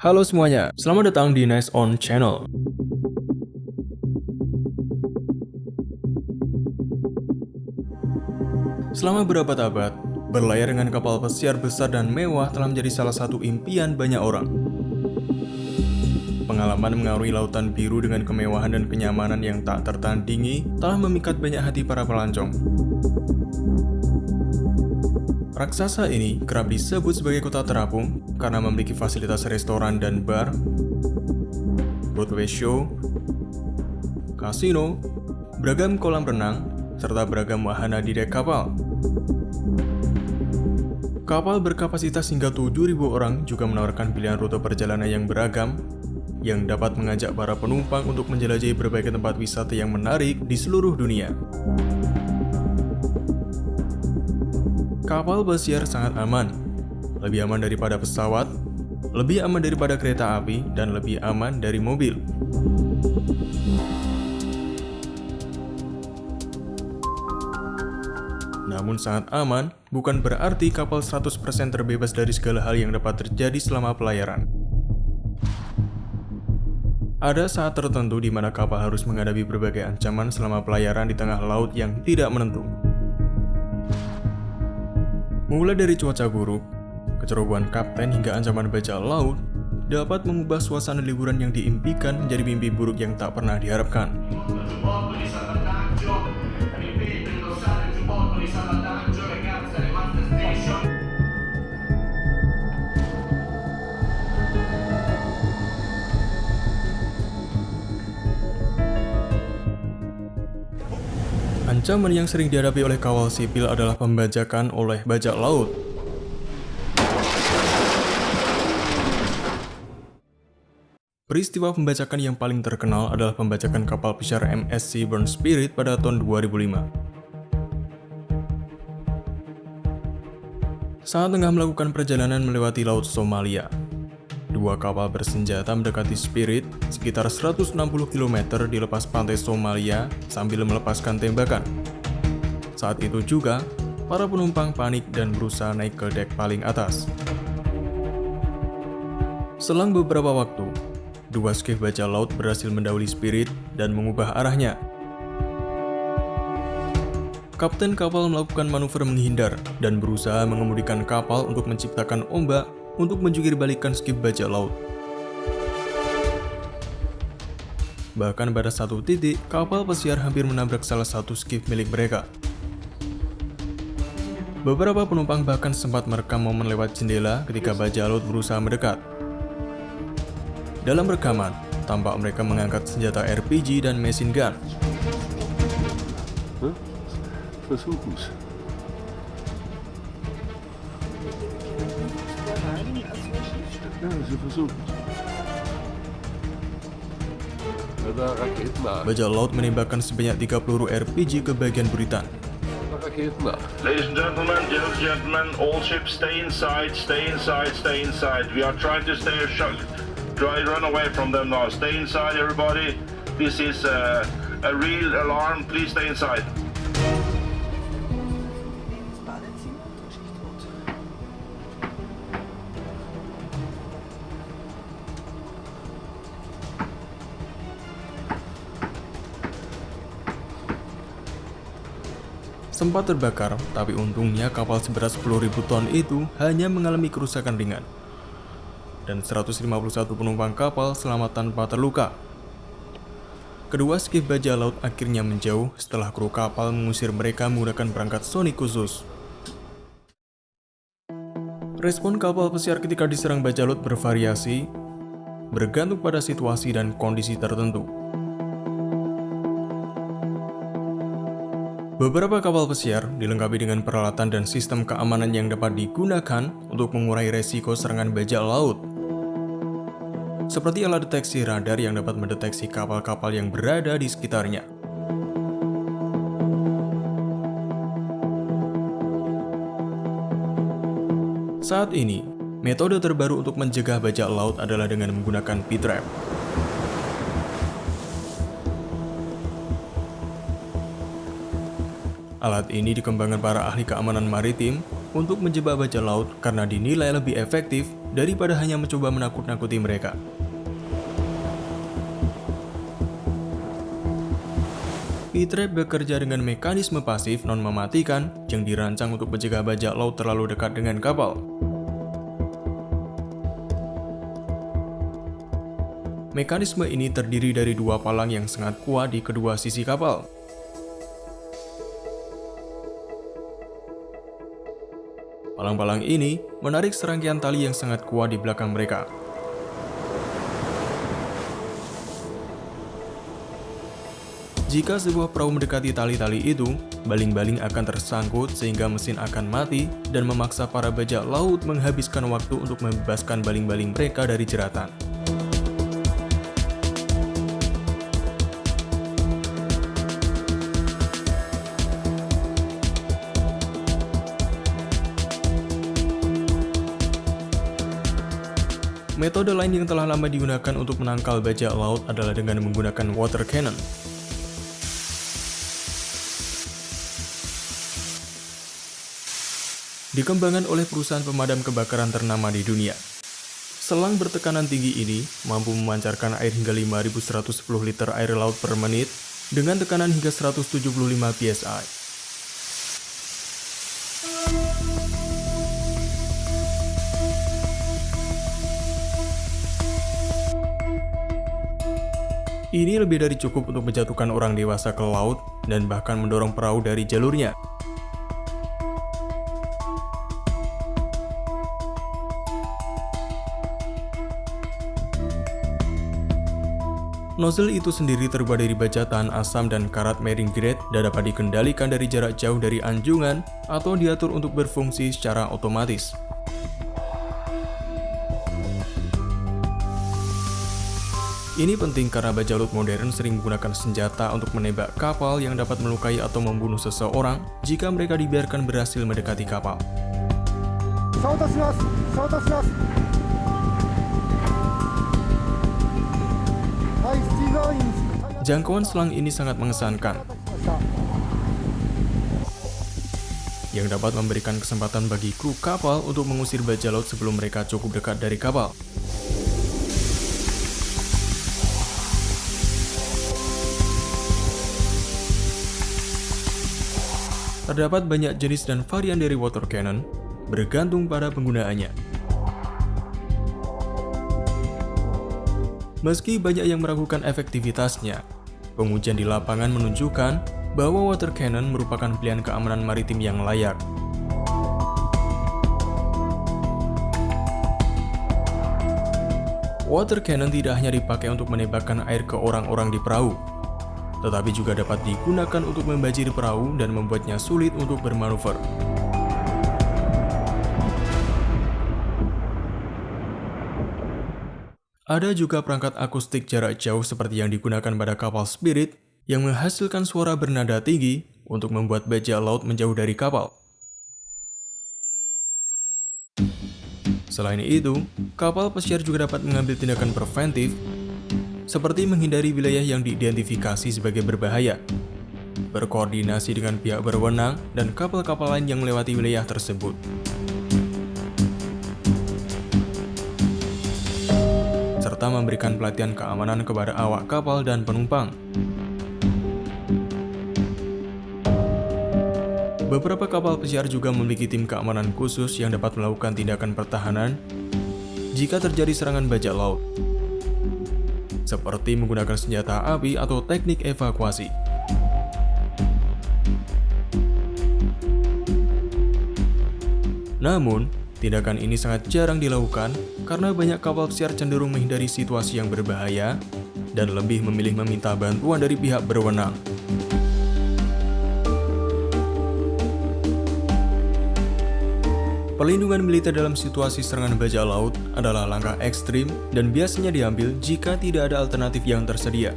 Halo semuanya, selamat datang di Nice On Channel. Selama berabad-abad, berlayar dengan kapal pesiar besar dan mewah telah menjadi salah satu impian banyak orang. Pengalaman mengarungi lautan biru dengan kemewahan dan kenyamanan yang tak tertandingi telah memikat banyak hati para pelancong. Raksasa ini kerap disebut sebagai kota terapung karena memiliki fasilitas restoran dan bar, Broadway show, kasino, beragam kolam renang, serta beragam wahana di dek kapal. Kapal berkapasitas hingga 7.000 orang juga menawarkan pilihan rute perjalanan yang beragam yang dapat mengajak para penumpang untuk menjelajahi berbagai tempat wisata yang menarik di seluruh dunia. Kapal pesiar sangat aman, lebih aman daripada pesawat, lebih aman daripada kereta api, dan lebih aman dari mobil. Namun sangat aman bukan berarti kapal 100% terbebas dari segala hal yang dapat terjadi selama pelayaran. Ada saat tertentu di mana kapal harus menghadapi berbagai ancaman selama pelayaran di tengah laut yang tidak menentu. Mulai dari cuaca buruk, kecerobohan kapten hingga ancaman bajak laut dapat mengubah suasana liburan yang diimpikan menjadi mimpi buruk yang tak pernah diharapkan. Ancaman yang sering dihadapi oleh kawal sipil adalah pembajakan oleh bajak laut. Peristiwa pembajakan yang paling terkenal adalah pembajakan kapal pesiar MSC Burn Spirit pada tahun 2005. Saat tengah melakukan perjalanan melewati Laut Somalia, dua kapal bersenjata mendekati Spirit sekitar 160 km di lepas pantai Somalia sambil melepaskan tembakan. Saat itu juga, para penumpang panik dan berusaha naik ke dek paling atas. Selang beberapa waktu, dua skiff bajak laut berhasil mendahului Spirit dan mengubah arahnya. Kapten kapal melakukan manuver menghindar dan berusaha mengemudikan kapal untuk menciptakan ombak untuk menjungkir balikan skiff bajak laut. Bahkan pada satu titik, kapal pesiar hampir menabrak salah satu skiff milik mereka. Beberapa penumpang bahkan sempat merekam momen lewat jendela ketika bajak laut berusaha mendekat. Dalam rekaman, tampak mereka mengangkat senjata RPG dan machine gun. Versuchen's. Ja, sie versuchen. Ada Raketen da. Bajak laut menembakkan sebanyak 3 peluru RPG ke bagian buritan. Raketen da. Ladies and gentlemen, all ships stay inside, stay inside, stay inside. We are trying to stay run away from them now. Stay inside, everybody. This is a real alarm. Please stay inside. Sempat terbakar, tapi untungnya kapal seberat 10.000 ton itu hanya mengalami kerusakan ringan. Dan 151 penumpang kapal selamat tanpa terluka. Kedua skiff bajak laut akhirnya menjauh setelah kru kapal mengusir mereka menggunakan perangkat sonik khusus. Respon kapal pesiar ketika diserang bajak laut bervariasi, bergantung pada situasi dan kondisi tertentu. Beberapa kapal pesiar dilengkapi dengan peralatan dan sistem keamanan yang dapat digunakan untuk mengurangi resiko serangan bajak laut. Seperti alat deteksi radar yang dapat mendeteksi kapal-kapal yang berada di sekitarnya. Saat ini, metode terbaru untuk mencegah bajak laut adalah dengan menggunakan P-trap. Alat ini dikembangkan para ahli keamanan maritim untuk menjebak bajak laut karena dinilai lebih efektif daripada hanya mencoba menakut-nakuti mereka. P-Trap bekerja dengan mekanisme pasif non-mematikan yang dirancang untuk mencegah bajak laut terlalu dekat dengan kapal. Mekanisme ini terdiri dari dua palang yang sangat kuat di kedua sisi kapal. Palang-palang ini menarik serangkaian tali yang sangat kuat di belakang mereka. Jika sebuah perahu mendekati tali-tali itu, baling-baling akan tersangkut sehingga mesin akan mati dan memaksa para bajak laut menghabiskan waktu untuk membebaskan baling-baling mereka dari jeratan. Metode lain yang telah lama digunakan untuk menangkal bajak laut adalah dengan menggunakan water cannon. Dikembangkan oleh perusahaan pemadam kebakaran ternama di dunia. Selang bertekanan tinggi ini mampu memancarkan air hingga 5.110 liter air laut per menit dengan tekanan hingga 175 psi. Ini lebih dari cukup untuk menjatuhkan orang dewasa ke laut dan bahkan mendorong perahu dari jalurnya. Nozzle itu sendiri terbuat dari baja tahan asam dan karat marine grade dan dapat dikendalikan dari jarak jauh dari anjungan atau diatur untuk berfungsi secara otomatis. Ini penting karena bajak laut modern sering menggunakan senjata untuk menembak kapal yang dapat melukai atau membunuh seseorang jika mereka dibiarkan berhasil mendekati kapal. Jangkauan selang ini sangat mengesankan, yang dapat memberikan kesempatan bagi kru kapal untuk mengusir bajak laut sebelum mereka cukup dekat dari kapal. Terdapat banyak jenis dan varian dari water cannon, bergantung pada penggunaannya. Meski banyak yang meragukan efektivitasnya, pengujian di lapangan menunjukkan bahwa water cannon merupakan pilihan keamanan maritim yang layak. Water cannon tidak hanya dipakai untuk menembakkan air ke orang-orang di perahu, tetapi juga dapat digunakan untuk membajiri perahu dan membuatnya sulit untuk bermanuver. Ada juga perangkat akustik jarak jauh seperti yang digunakan pada kapal Spirit yang menghasilkan suara bernada tinggi untuk membuat bajak laut menjauh dari kapal. Selain itu, kapal pesiar juga dapat mengambil tindakan preventif seperti menghindari wilayah yang diidentifikasi sebagai berbahaya, berkoordinasi dengan pihak berwenang dan kapal-kapal lain yang melewati wilayah tersebut. Serta memberikan pelatihan keamanan kepada awak kapal dan penumpang. Beberapa kapal pesiar juga memiliki tim keamanan khusus yang dapat melakukan tindakan pertahanan jika terjadi serangan bajak laut, seperti menggunakan senjata api atau teknik evakuasi. Namun, tindakan ini sangat jarang dilakukan karena banyak kapal pesiar cenderung menghindari situasi yang berbahaya dan lebih memilih meminta bantuan dari pihak berwenang. Perlindungan militer dalam situasi serangan bajak laut adalah langkah ekstrim dan biasanya diambil jika tidak ada alternatif yang tersedia.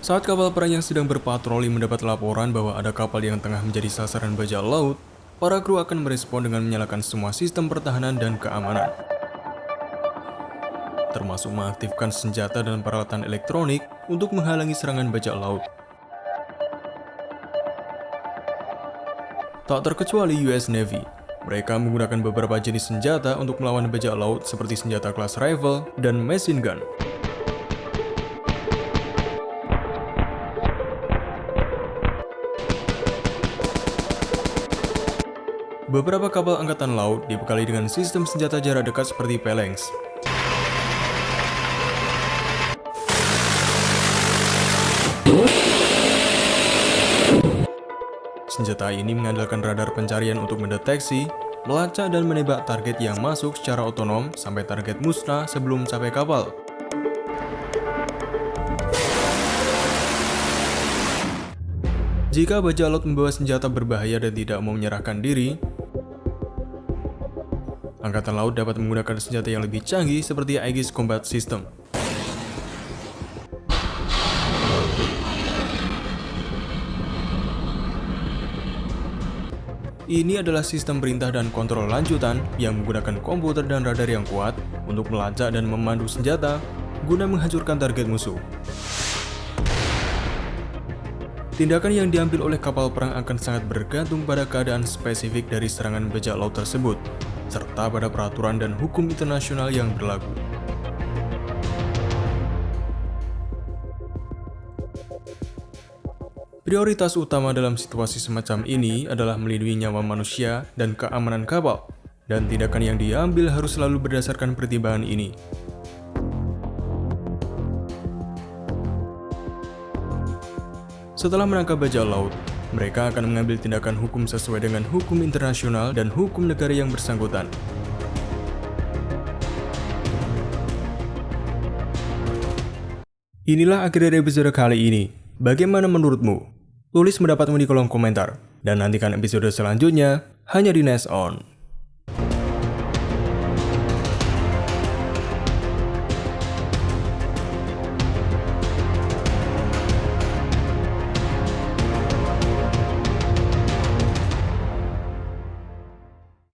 Saat kapal perang yang sedang berpatroli mendapat laporan bahwa ada kapal yang tengah menjadi sasaran bajak laut, para kru akan merespon dengan menyalakan semua sistem pertahanan dan keamanan, termasuk mengaktifkan senjata dan peralatan elektronik untuk menghalangi serangan bajak laut. Tak terkecuali US Navy. Mereka menggunakan beberapa jenis senjata untuk melawan bajak laut seperti senjata kelas rifle dan machine gun. Beberapa kapal angkatan laut dibekali dengan sistem senjata jarak dekat seperti Phalanx. Senjata ini mengandalkan radar pencarian untuk mendeteksi, melacak dan menembak target yang masuk secara otonom sampai target musnah sebelum sampai kapal. Jika bajak laut membawa senjata berbahaya dan tidak mau menyerahkan diri, Angkatan Laut dapat menggunakan senjata yang lebih canggih seperti Aegis Combat System. Ini adalah sistem perintah dan kontrol lanjutan yang menggunakan komputer dan radar yang kuat untuk melacak dan memandu senjata guna menghancurkan target musuh. Tindakan yang diambil oleh kapal perang akan sangat bergantung pada keadaan spesifik dari serangan bajak laut tersebut, serta pada peraturan dan hukum internasional yang berlaku. Prioritas utama dalam situasi semacam ini adalah melindungi nyawa manusia dan keamanan kapal, dan tindakan yang diambil harus selalu berdasarkan pertimbangan ini. Setelah menangkap bajak laut, mereka akan mengambil tindakan hukum sesuai dengan hukum internasional dan hukum negara yang bersangkutan. Inilah akhir dari episode kali ini. Bagaimana menurutmu? Tulis pendapatmu di kolom komentar. Dan nantikan episode selanjutnya hanya di Nest On.